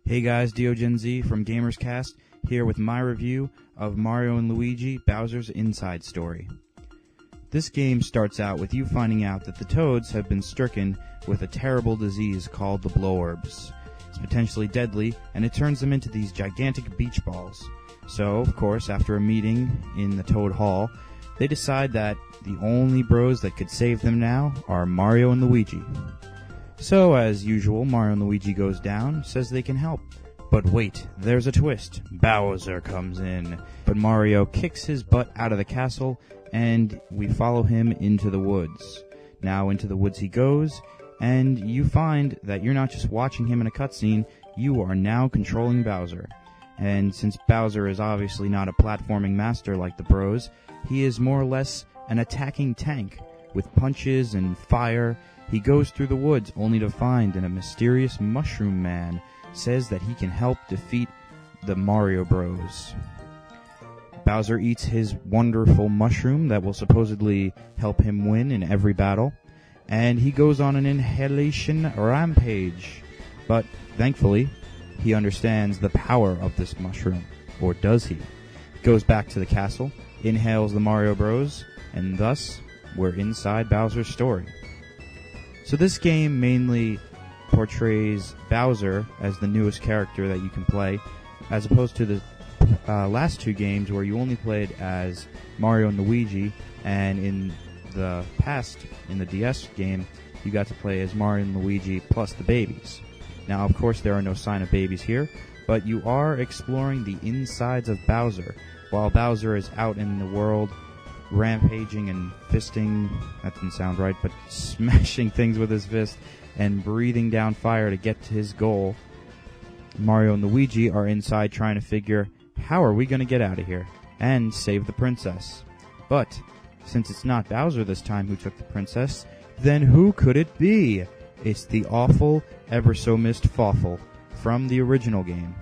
Hey guys, DioGenZ from GamersCast, here with my review of Mario & Luigi Bowser's Inside Story. This game starts out with you finding out that the Toads have been stricken with a terrible disease called the Bloworbs. It's potentially deadly, and it turns them into these gigantic beach balls. So, of course, after a meeting in the Toad Hall, they decide that the only bros that could save them now are Mario and Luigi. So, as usual, Mario and Luigi goes down, says they can help. But wait, there's a twist. Bowser comes in. But Mario kicks his butt out of the castle, and we follow him into the woods. Now into the woods he goes, and you find that you're not just watching him in a cutscene, you are now controlling Bowser. And since Bowser is obviously not a platforming master like the bros, he is more or less an attacking tank. With punches and fire, he goes through the woods only to find that a mysterious mushroom man says that he can help defeat the Mario Bros. Bowser eats his wonderful mushroom that will supposedly help him win in every battle, and he goes on an inhalation rampage. But thankfully, he understands the power of this mushroom. Or does he? Goes back to the castle, inhales the Mario Bros, and thus, we're inside Bowser's story. So this game mainly portrays Bowser as the newest character that you can play, as opposed to the last two games where you only played as Mario and Luigi, and in the past, in the DS game, you got to play as Mario and Luigi plus the babies. Now, of course, there are no sign of babies here, but you are exploring the insides of Bowser, while Bowser is out in the world rampaging and fisting, that didn't sound right, but smashing things with his fist and breathing down fire to get to his goal. Mario and Luigi are inside trying to figure, how are we going to get out of here and save the princess? But since it's not Bowser this time who took the princess, then who could it be? It's the awful, ever-so-missed Fawful from the original game.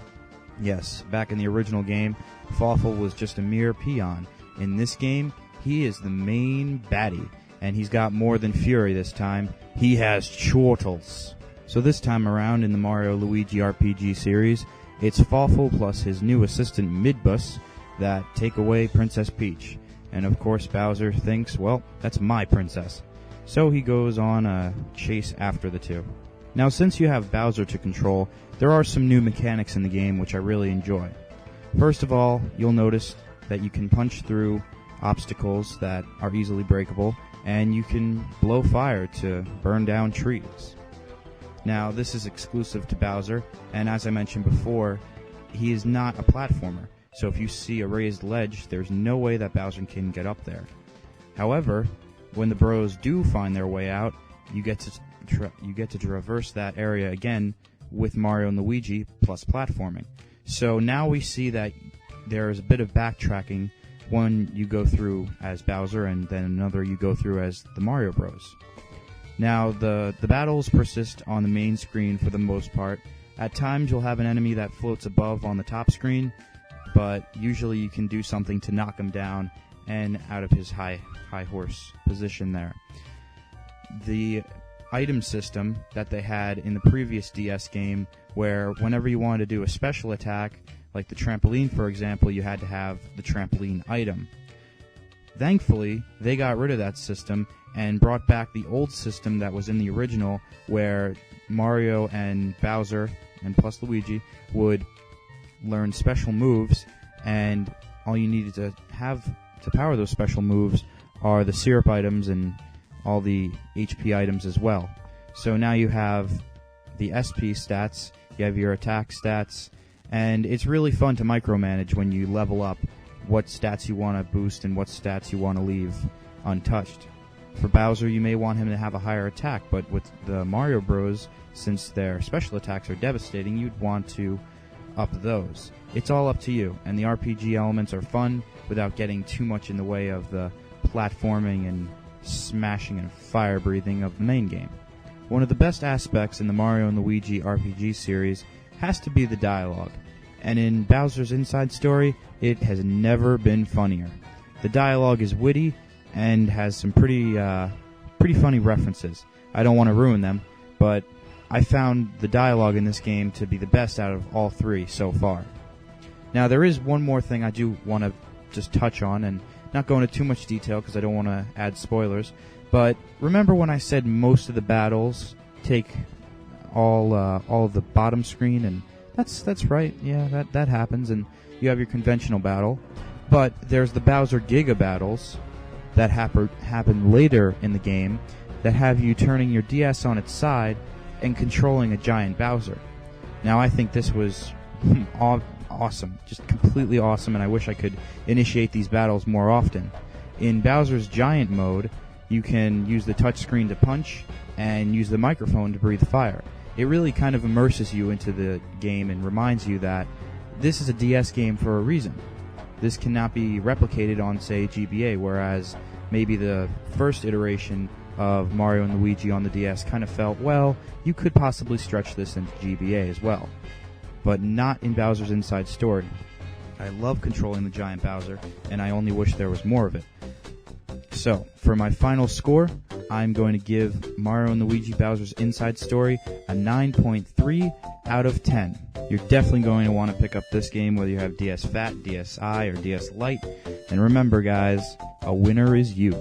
Yes, back in the original game, Fawful was just a mere peon. In this game, he is the main baddie, and he's got more than fury this time. He has chortles. So this time around in the Mario Luigi RPG series, it's Fawful plus his new assistant Midbus that take away Princess Peach. And of course Bowser thinks, well, that's my princess. So he goes on a chase after the two. Now since you have Bowser to control, there are some new mechanics in the game which I really enjoy. First of all, you'll notice that you can punch through obstacles that are easily breakable, and you can blow fire to burn down trees. Now, this is exclusive to Bowser, and as I mentioned before, he is not a platformer, so if you see a raised ledge, there's no way that Bowser can get up there. However, when the bros do find their way out, you get to traverse that area again with Mario and Luigi plus platforming. So now we see that there is a bit of backtracking. One you go through as Bowser, and then another you go through as the Mario Bros. Now, the battles persist on the main screen for the most part. At times you'll have an enemy that floats above on the top screen, but usually you can do something to knock him down and out of his high horse position there. The item system that they had in the previous DS game, where whenever you wanted to do a special attack, like the trampoline, for example, you had to have the trampoline item. Thankfully, they got rid of that system and brought back the old system that was in the original, where Mario and Bowser, and plus Luigi, would learn special moves, and all you needed to have to power those special moves are the syrup items and all the HP items as well. So now you have the SP stats, you have your attack stats, and it's really fun to micromanage when you level up what stats you want to boost and what stats you want to leave untouched. For Bowser, you may want him to have a higher attack, but with the Mario Bros, since their special attacks are devastating, you'd want to up those. It's all up to you, and the RPG elements are fun without getting too much in the way of the platforming and smashing and fire breathing of the main game. One of the best aspects in the Mario & Luigi RPG series has to be the dialogue, and in Bowser's Inside Story, it has never been funnier. The dialogue is witty and has some pretty funny references. I don't want to ruin them, but I found the dialogue in this game to be the best out of all three so far. Now, there is one more thing I do want to just touch on, and not go into too much detail because I don't want to add spoilers, but remember when I said most of the battles take all of the bottom screen, and that's right, yeah, that happens, and you have your conventional battle, but there's the Bowser Giga battles that happen later in the game that have you turning your DS on its side and controlling a giant Bowser. Now, I think this was awesome, just completely awesome, and I wish I could initiate these battles more often. In Bowser's Giant mode, you can use the touchscreen to punch and use the microphone to breathe fire. It really kind of immerses you into the game and reminds you that this is a DS game for a reason. This cannot be replicated on, say, GBA, whereas maybe the first iteration of Mario and Luigi on the DS kind of felt, well, you could possibly stretch this into GBA as well, but not in Bowser's Inside Story. I love controlling the giant Bowser, and I only wish there was more of it. So, for my final score, I'm going to give Mario and Luigi Bowser's Inside Story a 9.3 out of 10. You're definitely going to want to pick up this game whether you have DS Fat, DSi, or DS Lite. And remember, guys, a winner is you.